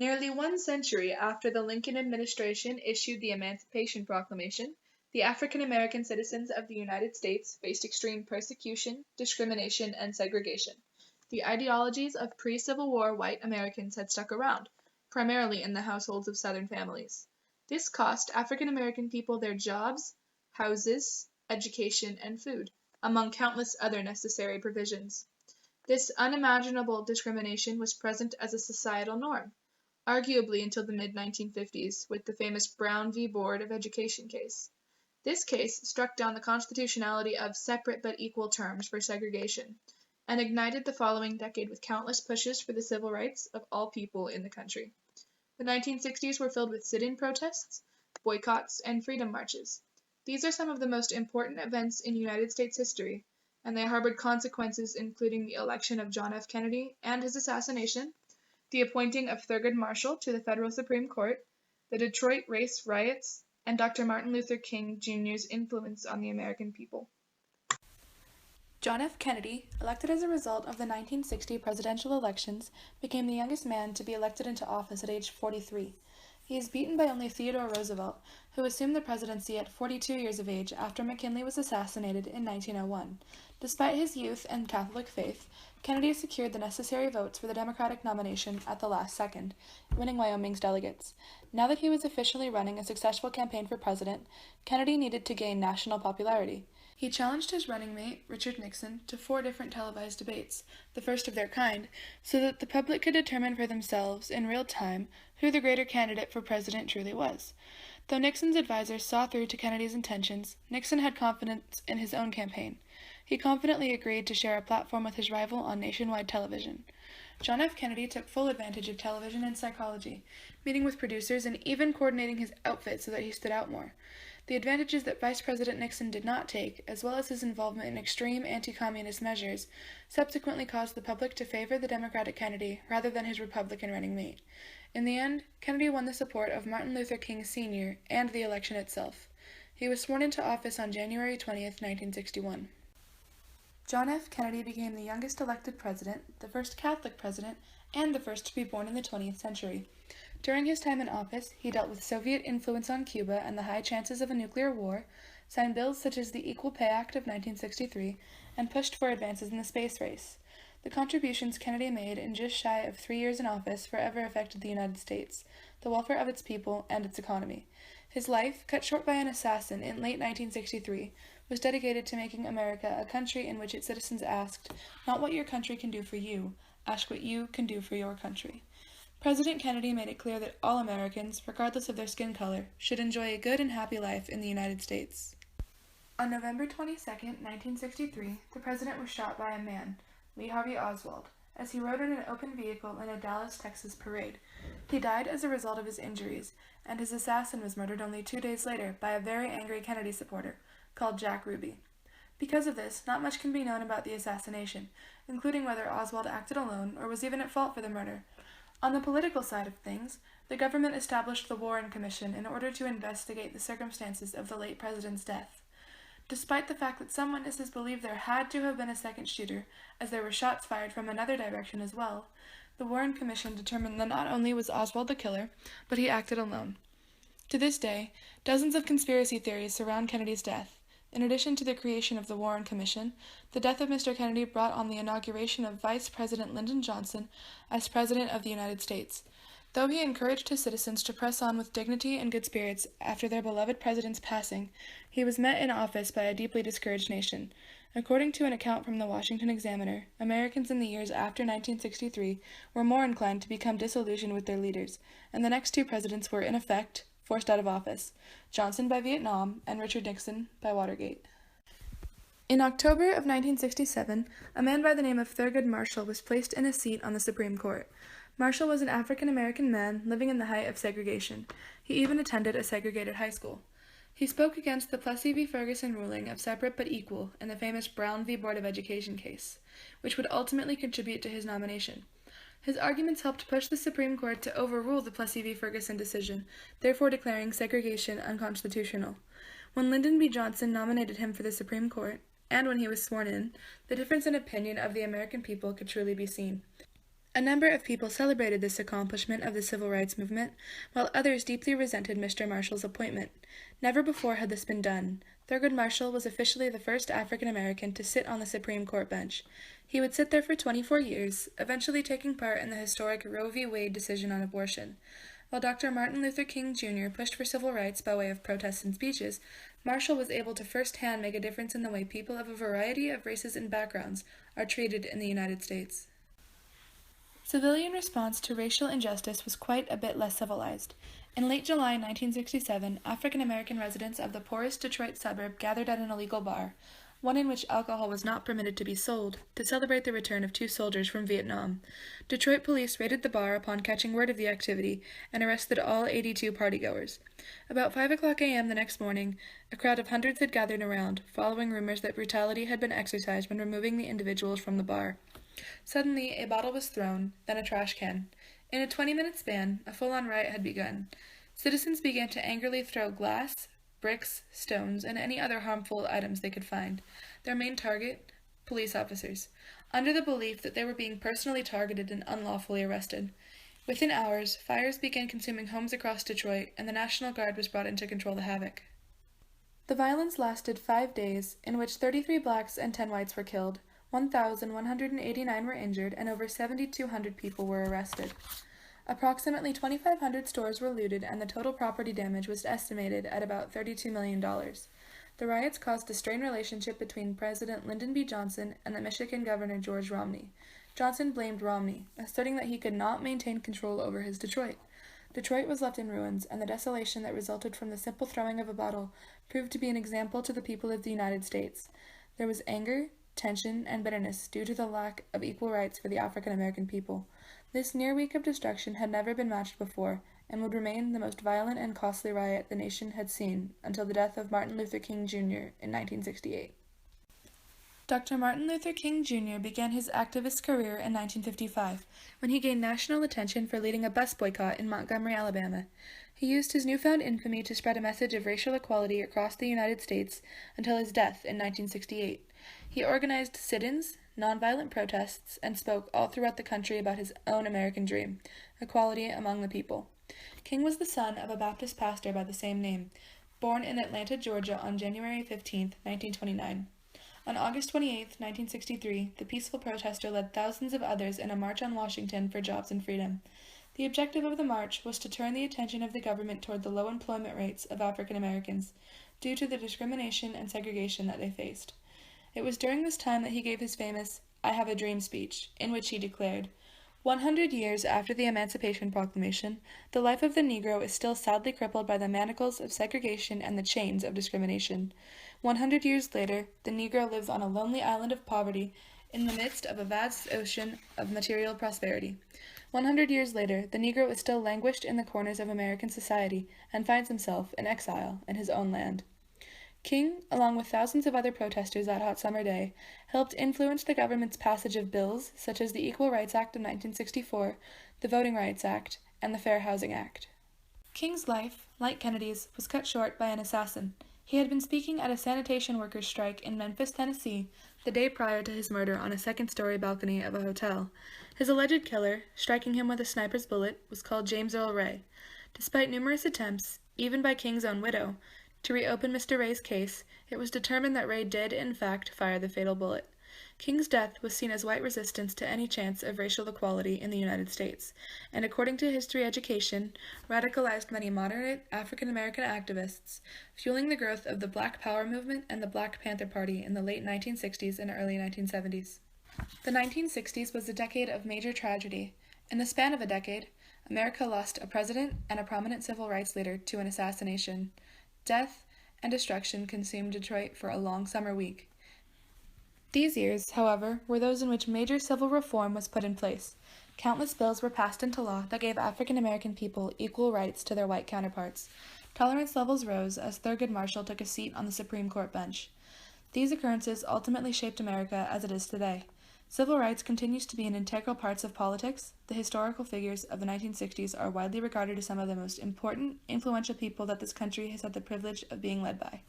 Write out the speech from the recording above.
Nearly 1 century after the Lincoln administration issued the Emancipation Proclamation, the African American citizens of the United States faced extreme persecution, discrimination, and segregation. The ideologies of pre-Civil War white Americans had stuck around, primarily in the households of Southern families. This cost African American people their jobs, houses, education, and food, among countless other necessary provisions. This unimaginable discrimination was present as a societal norm, arguably until the mid-1950s with the famous Brown v. Board of Education case. This case struck down the constitutionality of separate but equal terms for segregation and ignited the following decade with countless pushes for the civil rights of all people in the country. The 1960s were filled with sit-in protests, boycotts, and freedom marches. These are some of the most important events in United States history, and they harbored consequences including the election of John F. Kennedy and his assassination, the appointing of Thurgood Marshall to the federal Supreme Court, the Detroit race riots, and Dr. Martin Luther King Jr.'s influence on the American people. John F. Kennedy, elected as a result of the 1960 presidential elections, became the youngest man to be elected into office at age 43. He is beaten by only Theodore Roosevelt, who assumed the presidency at 42 years of age after McKinley was assassinated in 1901. Despite his youth and Catholic faith, Kennedy secured the necessary votes for the Democratic nomination at the last second, winning Wyoming's delegates. Now that he was officially running a successful campaign for president, Kennedy needed to gain national popularity. He challenged his running mate, Richard Nixon, to 4 different televised debates, the first of their kind, so that the public could determine for themselves, in real time, who the greater candidate for president truly was. Though Nixon's advisors saw through to Kennedy's intentions, Nixon had confidence in his own campaign. He confidently agreed to share a platform with his rival on nationwide television. John F. Kennedy took full advantage of television and psychology, meeting with producers and even coordinating his outfit so that he stood out more. The advantages that Vice President Nixon did not take, as well as his involvement in extreme anti-communist measures, subsequently caused the public to favor the Democratic Kennedy rather than his Republican running mate. In the end, Kennedy won the support of Martin Luther King Sr. and the election itself. He was sworn into office on January 20, 1961. John F. Kennedy became the youngest elected president, the first Catholic president, and the first to be born in the 20th century. During his time in office, he dealt with Soviet influence on Cuba and the high chances of a nuclear war, signed bills such as the Equal Pay Act of 1963, and pushed for advances in the space race. The contributions Kennedy made in just shy of 3 years in office forever affected the United States, the welfare of its people, and its economy. His life, cut short by an assassin in late 1963, was dedicated to making America a country in which its citizens asked, not what your country can do for you, ask what you can do for your country. President Kennedy made it clear that all Americans, regardless of their skin color, should enjoy a good and happy life in the United States. On November 22, 1963, the president was shot by a man, Lee Harvey Oswald, as he rode in an open vehicle in a Dallas, Texas parade. He died as a result of his injuries, and his assassin was murdered only 2 days later by a very angry Kennedy supporter, called Jack Ruby. Because of this, not much can be known about the assassination, including whether Oswald acted alone or was even at fault for the murder. On the political side of things, the government established the Warren Commission in order to investigate the circumstances of the late president's death. Despite the fact that some witnesses believe there had to have been a second shooter, as there were shots fired from another direction as well, the Warren Commission determined that not only was Oswald the killer, but he acted alone. To this day, dozens of conspiracy theories surround Kennedy's death. In addition to the creation of the Warren Commission, the death of Mr. Kennedy brought on the inauguration of Vice President Lyndon Johnson as President of the United States. Though he encouraged his citizens to press on with dignity and good spirits after their beloved president's passing, he was met in office by a deeply discouraged nation. According to an account from the Washington Examiner, Americans in the years after 1963 were more inclined to become disillusioned with their leaders, and the next 2 presidents were, in effect, forced out of office, Johnson by Vietnam and Richard Nixon by Watergate. In October of 1967, a man by the name of Thurgood Marshall was placed in a seat on the Supreme Court. Marshall was an African-American man living in the height of segregation. He even attended a segregated high school. He spoke against the Plessy v. Ferguson ruling of separate but equal in the famous Brown v. Board of Education case, which would ultimately contribute to his nomination. His arguments helped push the Supreme Court to overrule the Plessy v. Ferguson decision, therefore declaring segregation unconstitutional. When Lyndon B. Johnson nominated him for the Supreme Court, and when he was sworn in, the difference in opinion of the American people could truly be seen. A number of people celebrated this accomplishment of the civil rights movement, while others deeply resented Mr. Marshall's appointment. Never before had this been done. Thurgood Marshall was officially the first African American to sit on the Supreme Court bench. He would sit there for 24 years, eventually taking part in the historic Roe v. Wade decision on abortion. While Dr. Martin Luther King Jr. pushed for civil rights by way of protests and speeches, Marshall was able to firsthand make a difference in the way people of a variety of races and backgrounds are treated in the United States. Civilian response to racial injustice was quite a bit less civilized. In late July 1967, African American residents of the poorest Detroit suburb gathered at an illegal bar, one in which alcohol was not permitted to be sold, to celebrate the return of 2 soldiers from Vietnam. Detroit police raided the bar upon catching word of the activity and arrested all 82 partygoers. About 5 a.m. the next morning, a crowd of hundreds had gathered around, following rumors that brutality had been exercised when removing the individuals from the bar. Suddenly, a bottle was thrown, then a trash can. In a 20-minute span, a full-on riot had begun. Citizens began to angrily throw glass, bricks, stones, and any other harmful items they could find. Their main target? Police officers, under the belief that they were being personally targeted and unlawfully arrested. Within hours, fires began consuming homes across Detroit, and the National Guard was brought in to control the havoc. The violence lasted 5 days, in which 33 blacks and 10 whites were killed. 1,189 were injured, and over 7,200 people were arrested. Approximately 2,500 stores were looted, and the total property damage was estimated at about $32 million. The riots caused a strained relationship between President Lyndon B. Johnson and the Michigan Governor George Romney. Johnson blamed Romney, asserting that he could not maintain control over his Detroit. Detroit was left in ruins, and the desolation that resulted from the simple throwing of a bottle proved to be an example to the people of the United States. There was anger, tension, and bitterness due to the lack of equal rights for the African American people. This near week of destruction had never been matched before, and would remain the most violent and costly riot the nation had seen until the death of Martin Luther King Jr. in 1968. Dr. Martin Luther King Jr. began his activist career in 1955, when he gained national attention for leading a bus boycott in Montgomery, Alabama. He used his newfound infamy to spread a message of racial equality across the United States until his death in 1968. He organized sit-ins, nonviolent protests, and spoke all throughout the country about his own American dream, equality among the people. King was the son of a Baptist pastor by the same name, born in Atlanta, Georgia on January 15, 1929. On August 28, 1963, the peaceful protester led thousands of others in a march on Washington for jobs and freedom. The objective of the march was to turn the attention of the government toward the low employment rates of African Americans, due to the discrimination and segregation that they faced. It was during this time that he gave his famous "I Have a Dream" speech, in which he declared, 100 years after the Emancipation Proclamation, the life of the Negro is still sadly crippled by the manacles of segregation and the chains of discrimination. 100 years later, the Negro lives on a lonely island of poverty in the midst of a vast ocean of material prosperity. 100 years later, the Negro is still languished in the corners of American society and finds himself in exile in his own land. King, along with thousands of other protesters that hot summer day, helped influence the government's passage of bills such as the Equal Rights Act of 1964, the Voting Rights Act, and the Fair Housing Act. King's life, like Kennedy's, was cut short by an assassin. He had been speaking at a sanitation workers' strike in Memphis, Tennessee, the day prior to his murder on a second-story balcony of a hotel. His alleged killer, striking him with a sniper's bullet, was called James Earl Ray. Despite numerous attempts, even by King's own widow, to reopen Mr. Ray's case, it was determined that Ray did, in fact, fire the fatal bullet. King's death was seen as white resistance to any chance of racial equality in the United States, and according to History Education, radicalized many moderate African-American activists, fueling the growth of the Black Power movement and the Black Panther Party in the late 1960s and early 1970s. The 1960s was a decade of major tragedy. In the span of a decade, America lost a president and a prominent civil rights leader to an assassination. Death and destruction consumed Detroit for a long summer week. These years, however, were those in which major civil reform was put in place. Countless bills were passed into law that gave African American people equal rights to their white counterparts. Tolerance levels rose as Thurgood Marshall took a seat on the Supreme Court bench. These occurrences ultimately shaped America as it is today. Civil rights continues to be an integral part of politics. The historical figures of the 1960s are widely regarded as some of the most important, influential people that this country has had the privilege of being led by.